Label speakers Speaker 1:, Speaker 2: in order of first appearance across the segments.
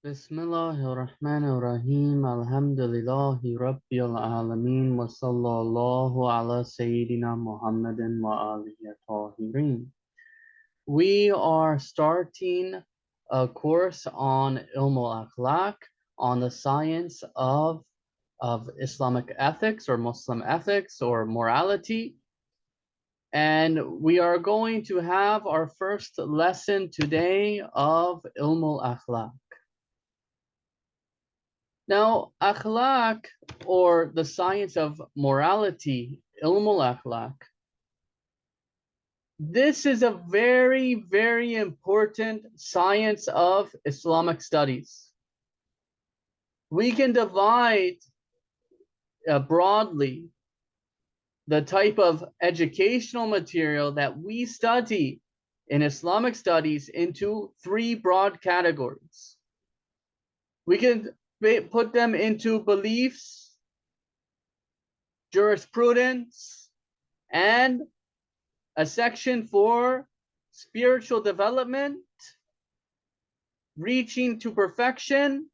Speaker 1: Bismillahirrahmanirrahim. Alhamdulillahi Rabbil Alameen. Wa sallallahu ala Sayyidina Muhammadin wa alihi tahirin. We are starting a course on Ilm al-Akhlaq, on the science of Islamic ethics or Muslim ethics or morality. And we are going to have our first lesson today of Ilm al-Akhlaq. Now, akhlaq, or the science of morality, ilm al-akhlaq, this is a very, very important science of Islamic studies. We can divide broadly the type of educational material that we study in Islamic studies into three broad categories. We can put them into beliefs, jurisprudence, and a section for spiritual development, reaching to perfection.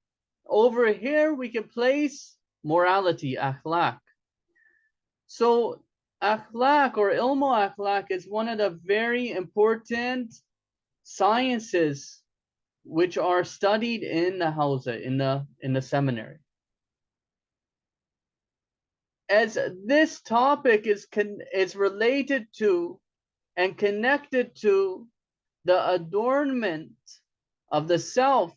Speaker 1: Over here, we can place morality, akhlaq. So akhlaq or ilm akhlaq is one of the very important sciences which are studied in the hawza, in the seminary. As this topic is related to and connected to the adornment of the self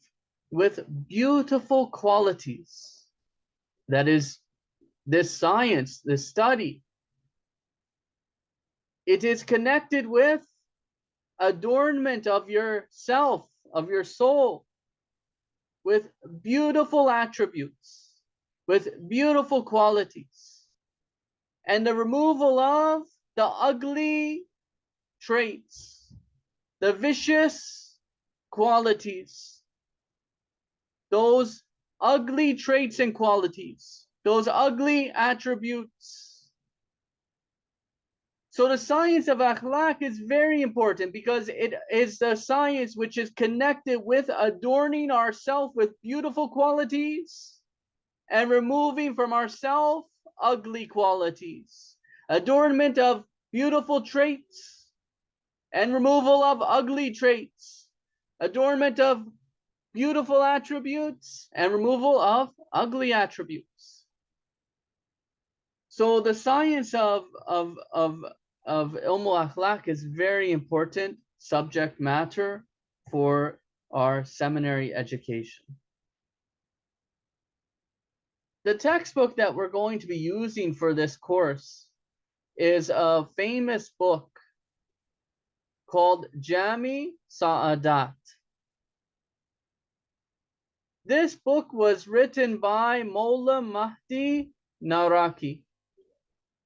Speaker 1: with beautiful qualities. That is, this science, this study, it is connected with adornment of your self, of your soul, with beautiful attributes, with beautiful qualities, and the removal of the ugly traits, the vicious qualities, those ugly traits and qualities, those ugly attributes. So the science of akhlaq is very important because it is the science which is connected with adorning ourselves with beautiful qualities and removing from ourselves ugly qualities. Adornment of beautiful traits and removal of ugly traits. Adornment of beautiful attributes and removal of ugly attributes. So the science of ilm al-akhlaq is very important subject matter for our seminary education. The textbook that we're going to be using for this course is a famous book called Jami Sa'adat. This book was written by Mola Mahdi Naraki.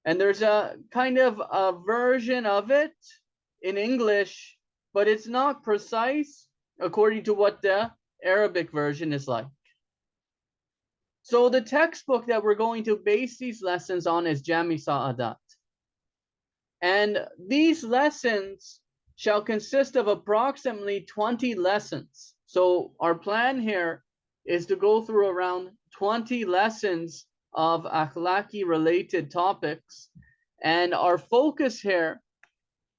Speaker 1: And there's a kind of a version of it in English, but it's not precise according to what the Arabic version is like. So the textbook that we're going to base these lessons on is Jami Sa'adat. And these lessons shall consist of approximately 20 lessons. So our plan here is to go through around 20 lessons of akhlaqi related topics, and our focus here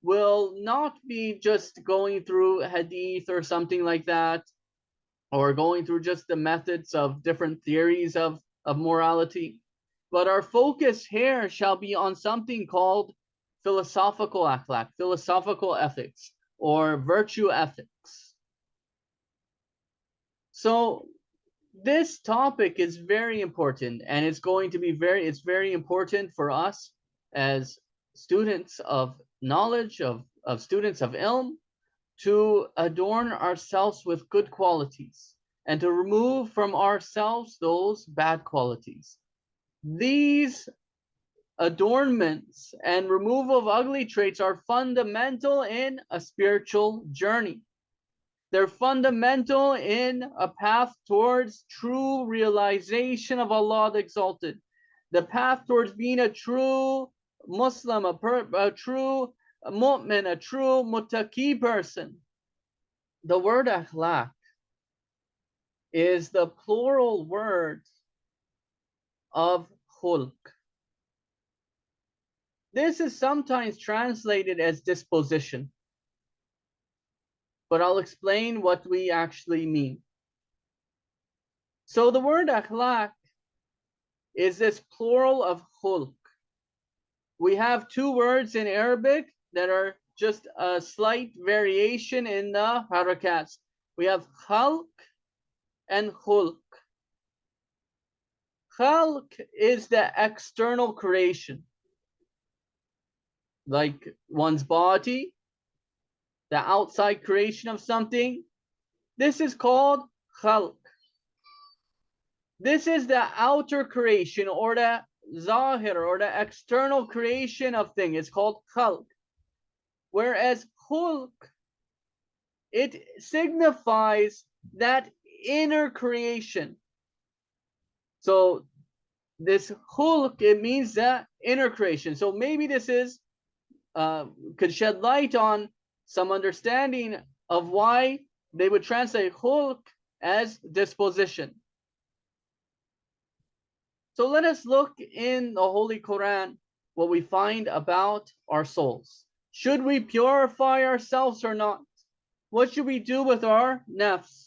Speaker 1: will not be just going through hadith or something like that, or going through just the methods of different theories of morality, but our focus here shall be on something called philosophical akhlaq, philosophical ethics, or virtue ethics. So this topic is very important, and it's going to be it's very important for us as students of knowledge, of students of ilm, to adorn ourselves with good qualities and to remove from ourselves those bad qualities. These adornments and removal of ugly traits are fundamental in a spiritual journey. They're fundamental in a path towards true realization of Allah the Exalted, the path towards being a true Muslim, a true mu'min, a true muttaqi person. The word akhlaq is the plural word of khulq. This is sometimes translated as disposition, but I'll explain what we actually mean. So the word akhlaq is this plural of khulq. We have two words in Arabic that are just a slight variation in the harakats. We have khalq and khulq. Khalq is the external creation, like one's body, the outside creation of something. This is called khalq. This is the outer creation, or the zahir, or the external creation of thing. It's called khalq. Whereas khulq, it signifies that inner creation. So this khulq, it means that inner creation. So maybe this is could shed light on some understanding of why they would translate khulq as disposition. So let us look in the Holy Quran what we find about our souls. Should we purify ourselves or not? What should we do with our nafs?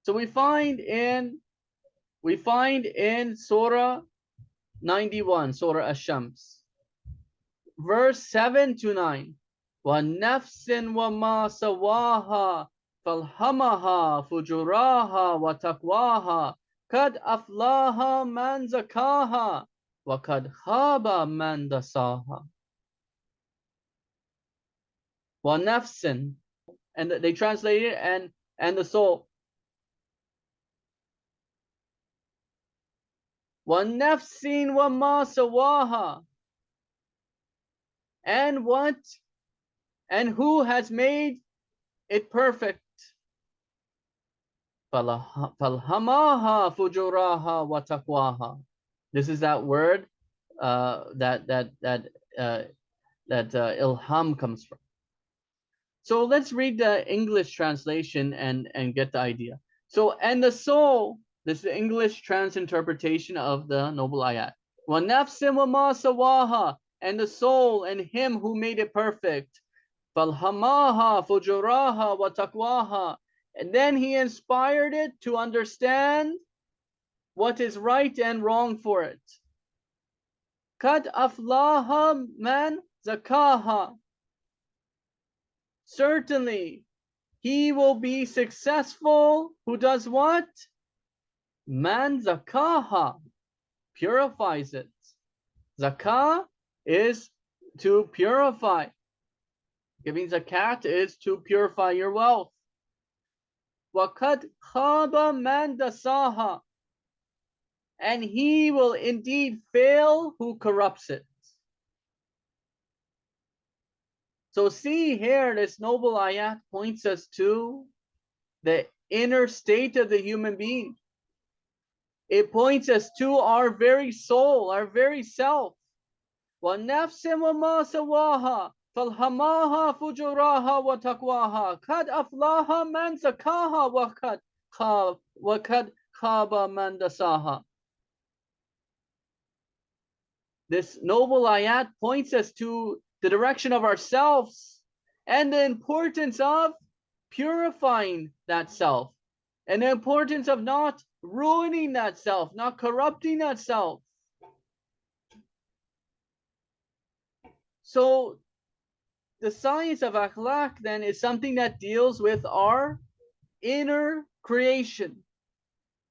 Speaker 1: So we find in Surah 91, Surah Ash-Shams, verse 7 to 9. وَنَفْسٍ وَمَا سَوَاهَا فَالْهَمَهَا فُجُورَاهَا وَتَقْوَاهَا قَدْ أَفْلَاهَا مَنْ زَكَّاهَا وَقَدْ خَابَ مَنْ دَسَّاهَا. وَنَفْسٍ, and they translate it, and the soul. وَنَفْسٍ وَمَا سَوَاهَا, and what and who has made it perfect. فَالْهَمَاهَا فُجُورَاهَا وَتَقْوَاهَا. This is that word that ilham comes from. So let's read the English translation and get the idea. So, and the soul, this is the English transinterpretation of the noble ayat. وَنَفْسٍ وَمَا سَوَاهَا, and the soul and him who made it perfect. فَالْهَمَاهَا فُجُورَاهَا وَتَقْوَاهَا, and then he inspired it to understand what is right and wrong for it. قَدْ أَفْلَاهَا مَنْ زَكَّاهَا, certainly he will be successful who does what? Man zakaha, purifies it. Zakah is to purify. Giving zakat is to purify your wealth. وَقَدْ خَابَ مَنْ دَسَّاهَا, and he will indeed fail who corrupts it. So see here, this noble ayat points us to the inner state of the human being. It points us to our very soul, our very self. وَنَفْسٍ وَمَا سَوَاهَا فَالْهَمَاهَا فُجُورَاهَا وَتَقْوَاهَا قَدْ أَفْلَاهَا مَنْ زَكَّاهَا وَقَدْ خَابَ مَنْ دَسَّاهَا. This noble ayat points us to the direction of ourselves and the importance of purifying that self, and the importance of not ruining that self, not corrupting that self. So the science of akhlaq then is something that deals with our inner creation,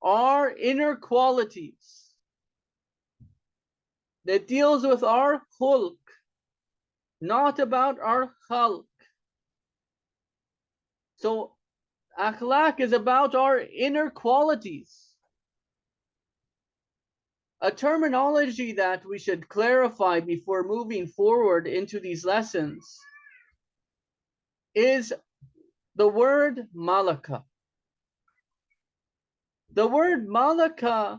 Speaker 1: our inner qualities, that deals with our khulq, not about our khalq. So akhlaq is about our inner qualities. A terminology that we should clarify before moving forward into these lessons is the word malaka. The word malaka,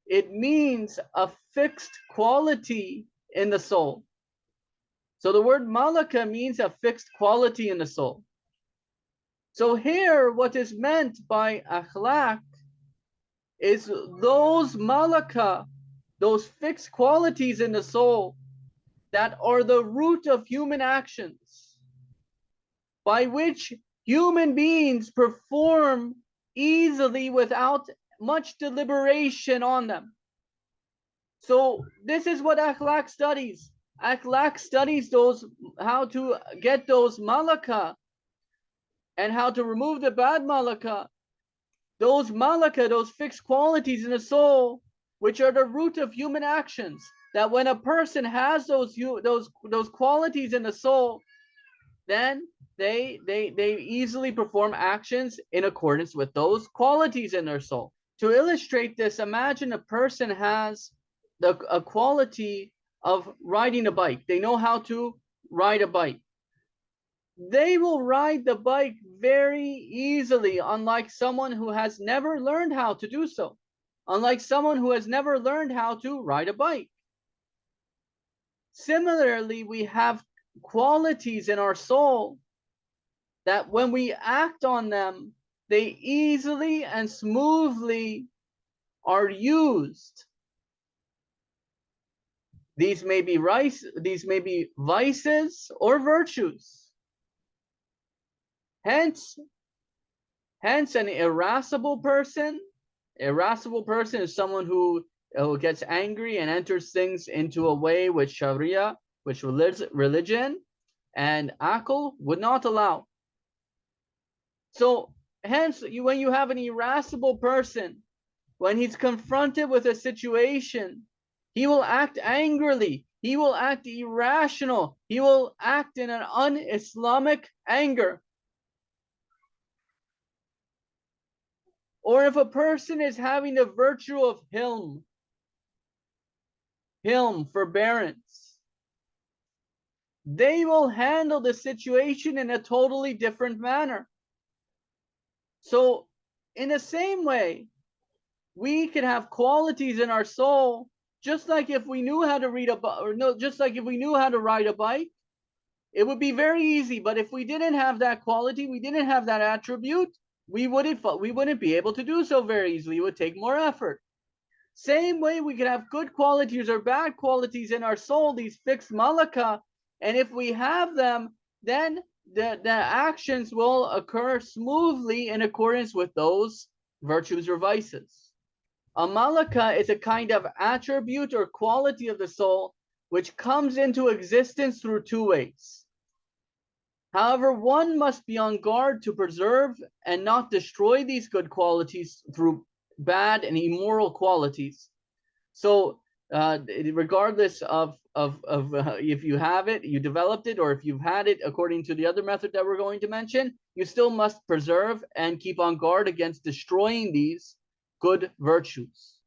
Speaker 1: it means a fixed quality in the soul. So the word malaka means a fixed quality in the soul. So here, what is meant by akhlaq is those malaka, those fixed qualities in the soul that are the root of human actions, by which human beings perform easily without much deliberation on them. So this is what akhlaq studies. Akhlaq studies those, how to get those malaka and how to remove the bad malaka. Those malaka, those fixed qualities in the soul, which are the root of human actions. That when a person has those qualities in the soul, then they easily perform actions in accordance with those qualities in their soul. To illustrate this, imagine a person has a quality of riding a bike. They know how to ride a bike. They will ride the bike very easily, unlike someone who has never learned how to do so. Unlike someone who has never learned how to ride a bike. Similarly, we have qualities in our soul that when we act on them, they easily and smoothly are used. These may be vices or virtues. Hence an irascible person is someone who gets angry and enters things into a way which Sharia, which religion and Aql would not allow. So hence, when you have an irascible person, when he's confronted with a situation, he will act angrily, he will act irrational, he will act in an un-Islamic anger. Or if a person is having the virtue of hilm, forbearance, they will handle the situation in a totally different manner. So in the same way, we can have qualities in our soul, just like if we knew how to just like if we knew how to ride a bike, it would be very easy. But if we didn't have that quality, we didn't have that attribute, we wouldn't be able to do so very easily. It would take more effort. Same way, we can have good qualities or bad qualities in our soul, these fixed malaka, and if we have them, then the actions will occur smoothly in accordance with those virtues or vices. A malaka is a kind of attribute or quality of the soul which comes into existence through two ways. However, one must be on guard to preserve and not destroy these good qualities through bad and immoral qualities. So regardless of if you have it, you developed it, or if you've had it according to the other method that we're going to mention, you still must preserve and keep on guard against destroying these good virtues.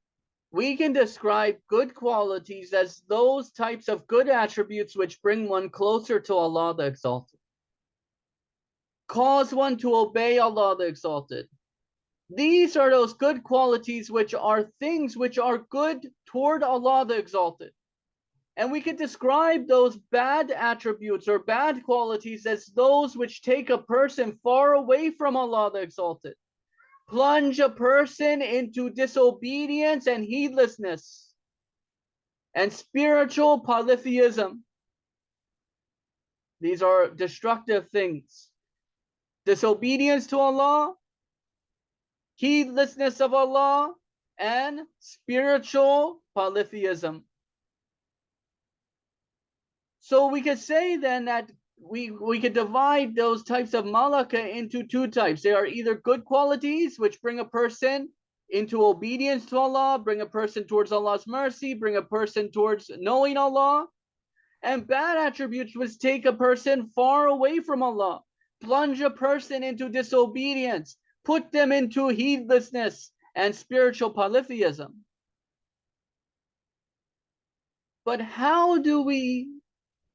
Speaker 1: We can describe good qualities as those types of good attributes which bring one closer to Allah the Exalted, cause one to obey Allah the Exalted. These are those good qualities which are things which are good toward Allah the Exalted. And we could describe those bad attributes or bad qualities as those which take a person far away from Allah the Exalted, plunge a person into disobedience and heedlessness and spiritual polytheism. These are destructive things. Disobedience to Allah, heedlessness of Allah, and spiritual polytheism. So we could say then that we could divide those types of malaka into two types. They are either good qualities, which bring a person into obedience to Allah, bring a person towards Allah's mercy, bring a person towards knowing Allah, and bad attributes which take a person far away from Allah, plunge a person into disobedience, put them into heedlessness and spiritual polytheism. But how do we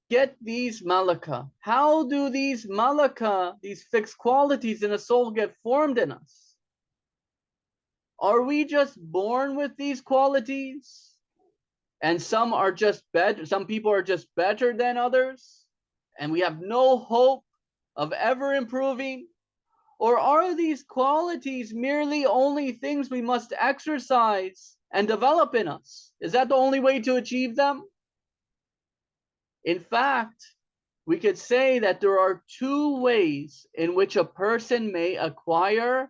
Speaker 1: get these malaka? How do these malaka, these fixed qualities in a soul, get formed in us? Are we just born with these qualities? And some are just better, some people are just better than others, and we have no hope of ever improving? Or are these qualities merely only things we must exercise and develop in us? Is that the only way to achieve them? In fact, we could say that there are two ways in which a person may acquire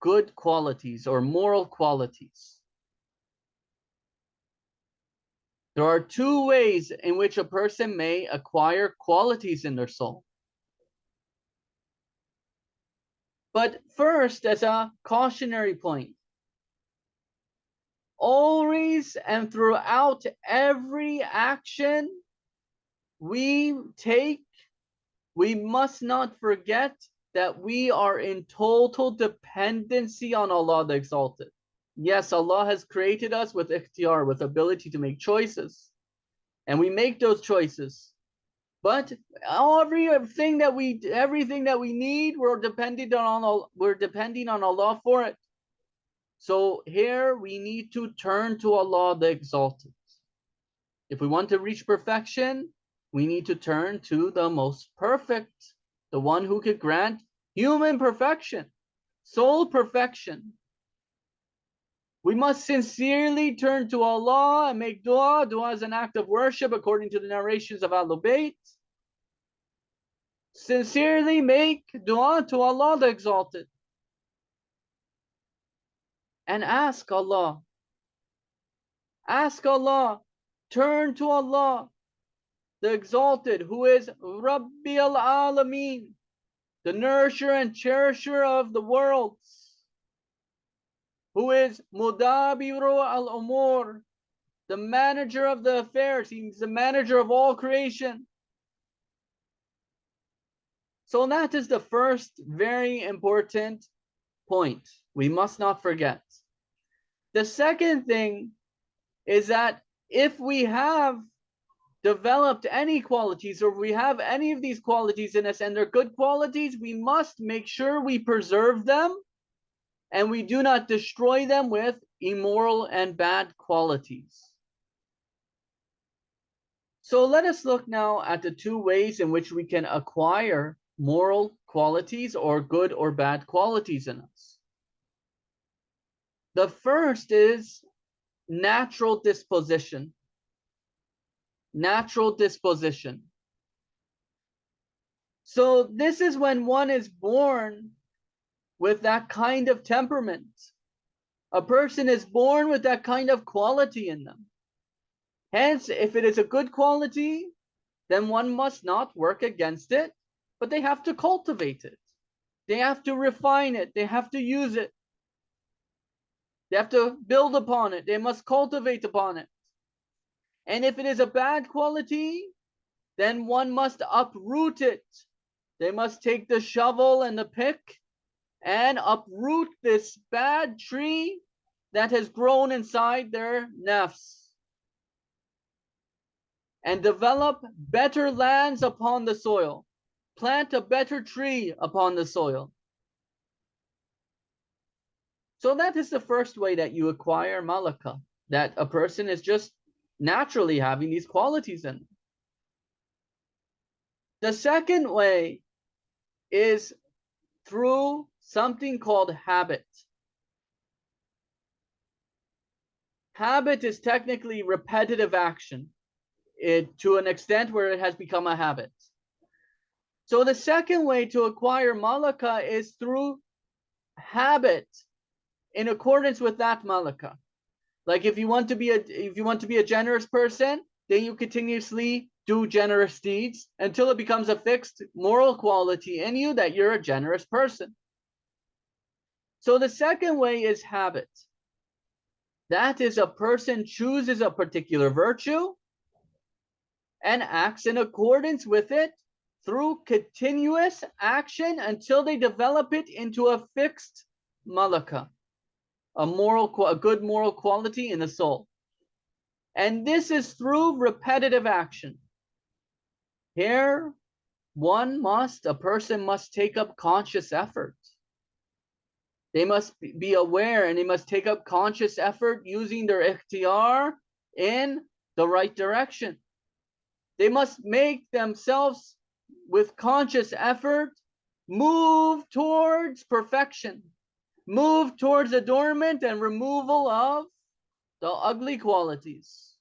Speaker 1: good qualities or moral qualities. There are two ways in which a person may acquire qualities in their soul. But first, as a cautionary point, always and throughout every action we take, we must not forget that we are in total dependency on Allah the Exalted. Yes, Allah has created us with ikhtiyar, with ability to make choices, and we make those choices. But everything that we need, we're depending on Allah for it. So here we need to turn to Allah the Exalted. If we want to reach perfection, we need to turn to the most perfect, the one who could grant human perfection, soul perfection. We must sincerely turn to Allah and make dua. Dua is an act of worship according to the narrations of Ahlul Bayt. Sincerely make dua to Allah the Exalted. And ask Allah. Ask Allah. Turn to Allah the Exalted, who is Rabbil Alameen, the nourisher and cherisher of the worlds, who is Mudabiru al-Umur, the manager of the affairs. He's the manager of all creation. So that is the first very important point we must not forget. The second thing is that if we have developed any qualities, or we have any of these qualities in us and they're good qualities, we must make sure we preserve them and we do not destroy them with immoral and bad qualities. So let us look now at the two ways in which we can acquire moral qualities or good or bad qualities in us. The first is natural disposition. Natural disposition. So this is when one is born with that kind of temperament. A person is born with that kind of quality in them. Hence, if it is a good quality, then one must not work against it, but they have to cultivate it. They have to refine it. They have to use it. They have to build upon it. They must cultivate upon it. And if it is a bad quality, then one must uproot it. They must take the shovel and the pick and uproot this bad tree that has grown inside their nafs, and develop better lands upon the soil. Plant a better tree upon the soil. So that is the first way that you acquire malaka, that a person is just naturally having these qualities in them. The second way is through something called habit. Habit is technically repetitive action, to an extent where it has become a habit. So the second way to acquire malaka is through habit in accordance with that malaka. Like if you want to be a generous person, then you continuously do generous deeds until it becomes a fixed moral quality in you that you're a generous person. So the second way is habit. That is, a person chooses a particular virtue and acts in accordance with it through continuous action until they develop it into a fixed malaka, a good moral quality in the soul. And this is through repetitive action. Here, a person must take up conscious effort. They must be aware and they must take up conscious effort using their ikhtiyar in the right direction. They must make themselves with conscious effort move towards perfection, move towards adornment and removal of the ugly qualities.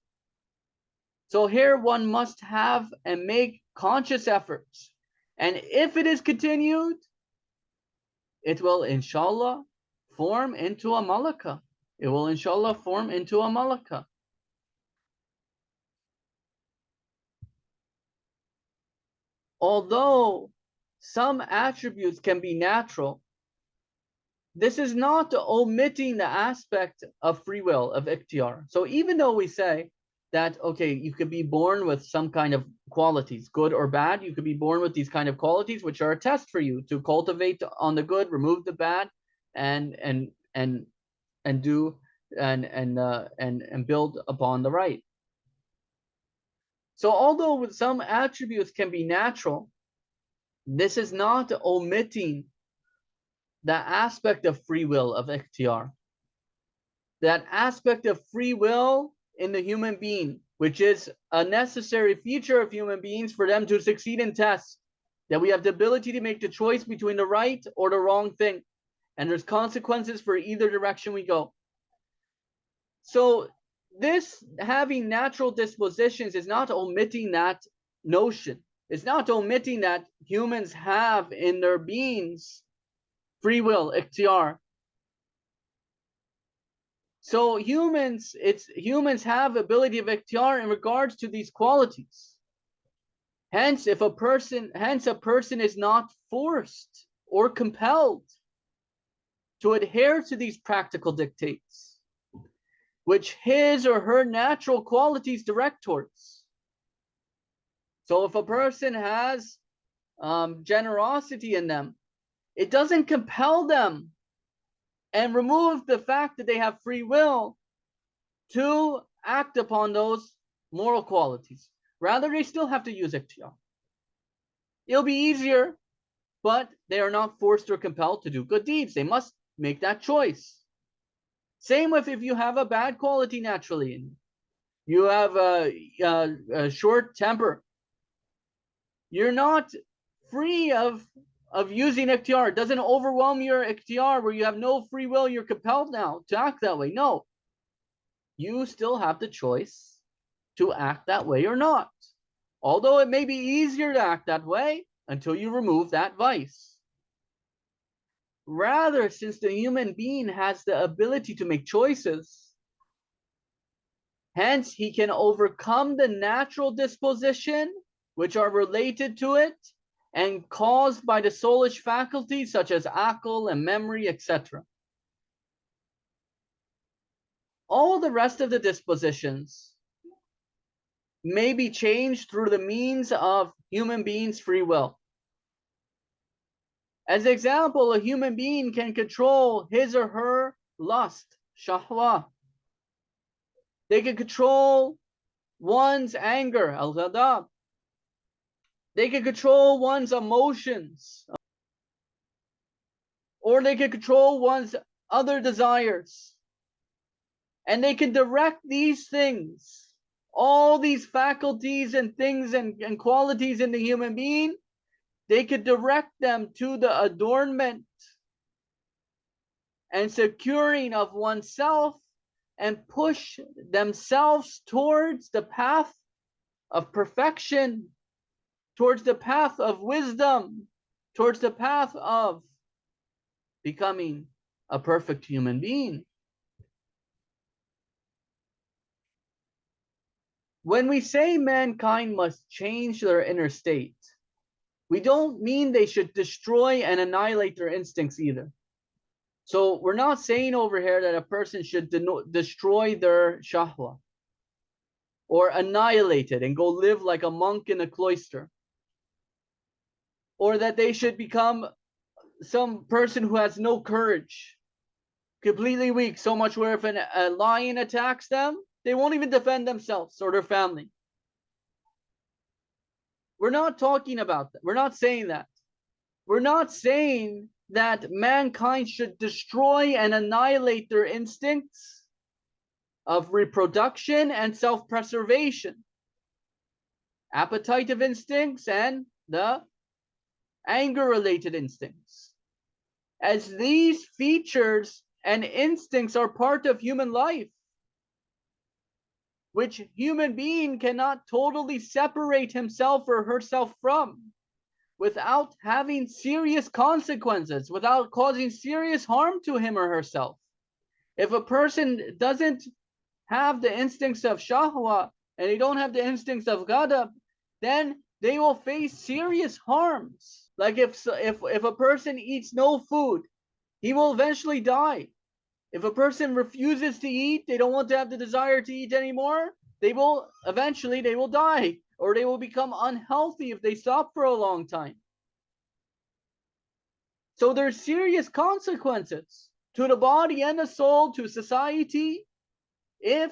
Speaker 1: So here one must have and make conscious efforts. And if it is continued, it will inshallah form into a malaka. It will inshallah form into a malaka. Although some attributes can be natural, this is not omitting the aspect of free will, of ikhtiyar. So even though we say that, okay, you could be born with some kind of qualities, good or bad, you could be born with these kind of qualities, which are a test for you to cultivate on the good, remove the bad, and do and build upon the right. So although with some attributes can be natural, this is not omitting the aspect of free will, of ikhtiyar. That aspect of free will in the human being, which is a necessary feature of human beings for them to succeed in tests, that we have the ability to make the choice between the right or the wrong thing. And there's consequences for either direction we go. So this having natural dispositions is not omitting that notion. It's not omitting that humans have in their beings free will, ikhtiyar. So humans have ability of ikhtiyar in regards to these qualities. Hence, a person is not forced or compelled to adhere to these practical dictates, which his or her natural qualities direct towards. So if a person has generosity in them, it doesn't compel them and remove the fact that they have free will to act upon those moral qualities. Rather, they still have to use ikhtiyar. It'll be easier, but they are not forced or compelled to do good deeds. They must make that choice. Same with if you have a bad quality naturally in you, have a short temper, you're not free of using ikhtiyar. It doesn't overwhelm your ikhtiyar where you have no free will, you're compelled now to act that way. No, you still have the choice to act that way or not. Although it may be easier to act that way until you remove that vice. Rather, since the human being has the ability to make choices, hence he can overcome the natural disposition which are related to it and caused by the soulish faculties such as aql and memory, etc. All the rest of the dispositions may be changed through the means of human beings' free will. As an example, a human being can control his or her lust, shahwa. They can control one's anger, al-ghadab. They can control one's emotions. Or they can control one's other desires. And they can direct these things, all these faculties and things and qualities in the human being, they could direct them to the adornment and securing of oneself and push themselves towards the path of perfection, towards the path of wisdom, towards the path of becoming a perfect human being. When we say mankind must change their inner state, we don't mean they should destroy and annihilate their instincts either. So we're not saying over here that a person should destroy their shahwa or annihilate it and go live like a monk in a cloister, or that they should become some person who has no courage, completely weak, so much where if a lion attacks them, they won't even defend themselves or their family. We're not talking about that. We're not saying that. We're not saying that mankind should destroy and annihilate their instincts of reproduction and self-preservation, appetitive instincts and the anger-related instincts, as these features and instincts are part of human life, which human being cannot totally separate himself or herself from without having serious consequences, without causing serious harm to him or herself. If a person doesn't have the instincts of shahwa and they don't have the instincts of ghadab, then they will face serious harms. Like if a person eats no food, he will eventually die. If a person refuses to eat, they don't want to have the desire to eat anymore, they will die, or they will become unhealthy if they stop for a long time. So there's serious consequences to the body and the soul, to society, if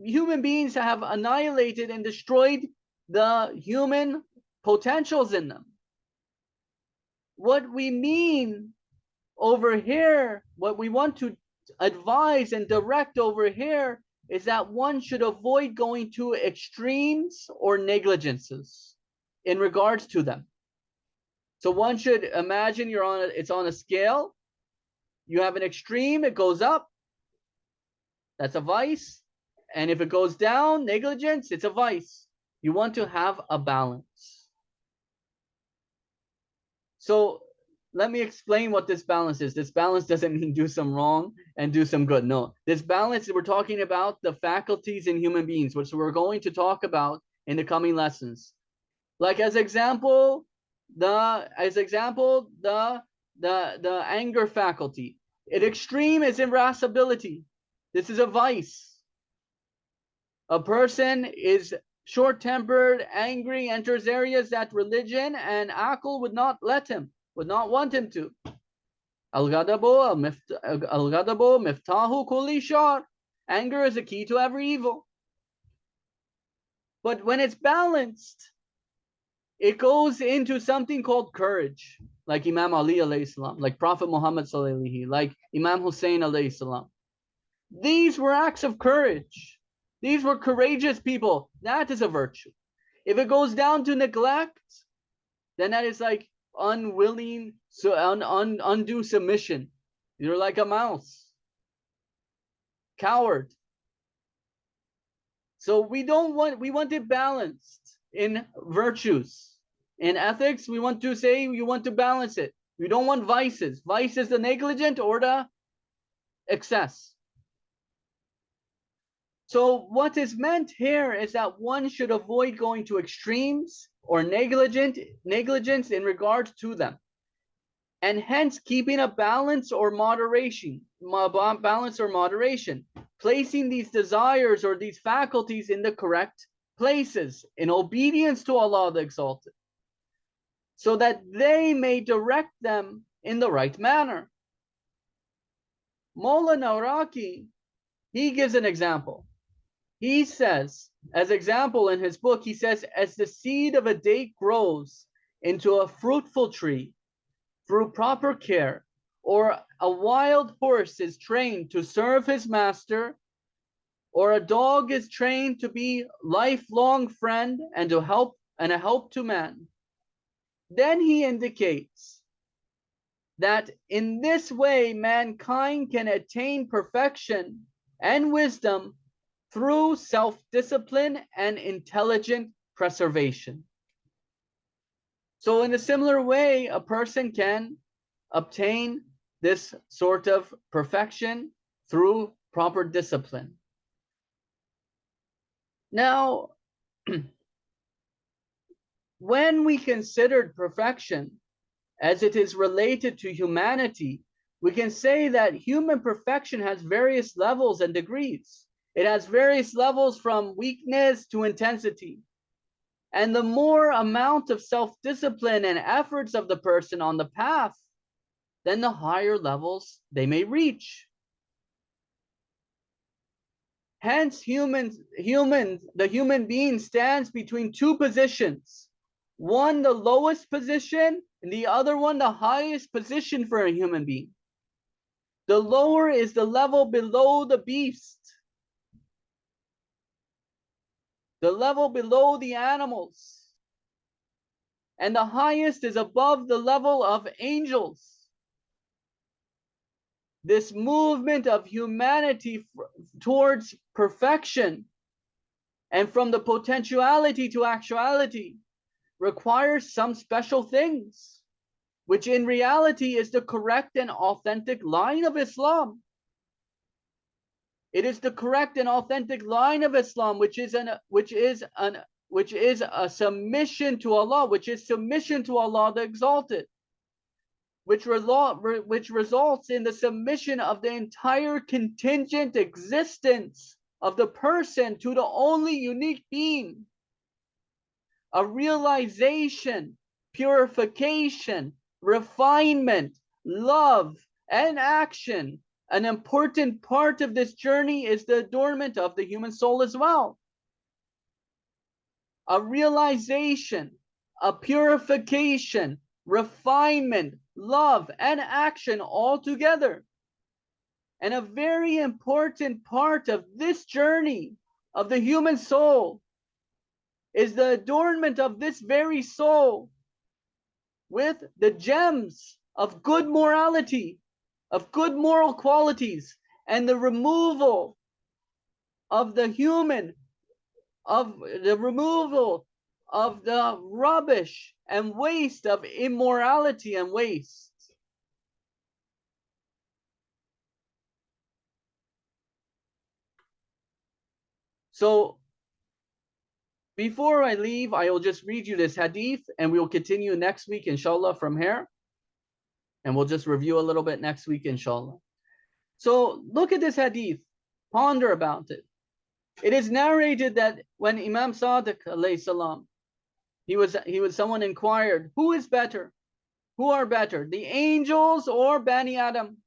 Speaker 1: human beings have annihilated and destroyed the human potentials in them. What we mean over here, what we want to advise and direct over here, is that one should avoid going to extremes or negligences in regards to them. So one should imagine it's on a scale. You have an extreme, it goes up, that's a vice. And if it goes down, negligence, it's a vice. You want to have a balance. So let me explain what this balance is. This balance doesn't mean do some wrong and do some good. No, this balance, we're talking about the faculties in human beings, which we're going to talk about in the coming lessons. Like as example, the anger faculty. At extreme is irascibility. This is a vice. A person is short-tempered, angry, enters areas that religion and aql would not want him to. Al-ghadabu miftahu kulli shar. Anger is a key to every evil. But when it's balanced, it goes into something called courage, like Imam Ali alayhi salam, like Prophet Muhammad sallallahu, like Imam Hussein alayhi salam. These were acts of courage. These were courageous people. That is a virtue. If it goes down to neglect, then that is like undue submission. You're like a mouse, coward. So we want it balanced in virtues. In ethics, we want to say you want to balance it. We don't want vices. Vice is the negligent or the excess. So what is meant here is that one should avoid going to extremes or negligence in regards to them, and hence keeping a balance or moderation, placing these desires or these faculties in the correct places in obedience to Allah the Exalted, so that they may direct them in the right manner. Mullah Nawraki, he gives an example. He says, as example in his book, he says, as the seed of a date grows into a fruitful tree through proper care, or a wild horse is trained to serve his master, or a dog is trained to be lifelong friend and a help to man, then he indicates that in this way mankind can attain perfection and wisdom through self-discipline and intelligent preservation. So in a similar way, a person can obtain this sort of perfection through proper discipline. Now, when we considered perfection as it is related to humanity, we can say that human perfection has various levels and degrees. It has various levels from weakness to intensity. And the more amount of self-discipline and efforts of the person on the path, then the higher levels they may reach. Hence, the human being stands between two positions. One, the lowest position, and the other one, the highest position for a human being. The lower is the level below the beast, the level below the animals. and the highest is above the level of angels. This movement of humanity towards perfection and from the potentiality to actuality requires some special things, which in reality is the correct and authentic line of Islam. It is the correct and authentic line of Islam, which is a submission to Allah, which is submission to Allah the Exalted, which results in the submission of the entire contingent existence of the person to the only unique being. A realization, purification, refinement, love, and action. An important part of this journey is the adornment of the human soul as well. A realization, a purification, refinement, love, and action all together. And a very important part of this journey of the human soul is the adornment of this very soul with the gems of good morality, of good moral qualities, and the removal of the human, of the removal of the rubbish and waste of immorality and waste. So before I leave, I will just read you this hadith and we will continue next week, inshallah, from here. And we'll just review a little bit next week, inshallah. So look at this hadith, ponder about it. It is narrated that when Imam Sadiq alayhi salam, someone inquired, who is better? Who are better, the angels or Bani Adam?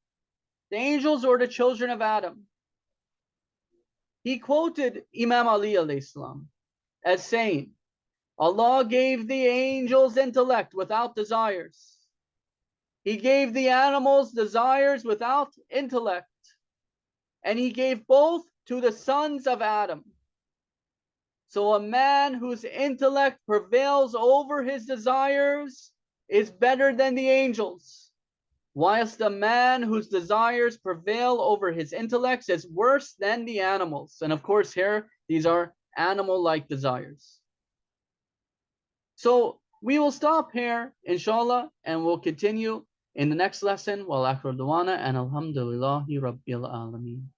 Speaker 1: The angels or the children of Adam? He quoted Imam Ali alayhi salam as saying, Allah gave the angels intellect without desires. He gave the animals desires without intellect. And he gave both to the sons of Adam. So a man whose intellect prevails over his desires is better than the angels, whilst a man whose desires prevail over his intellects is worse than the animals. And of course here, these are animal-like desires. So we will stop here, inshallah, and we'll continue in the next lesson. Wa akhiru da'wana and alhamdulillahi rabbil alameen.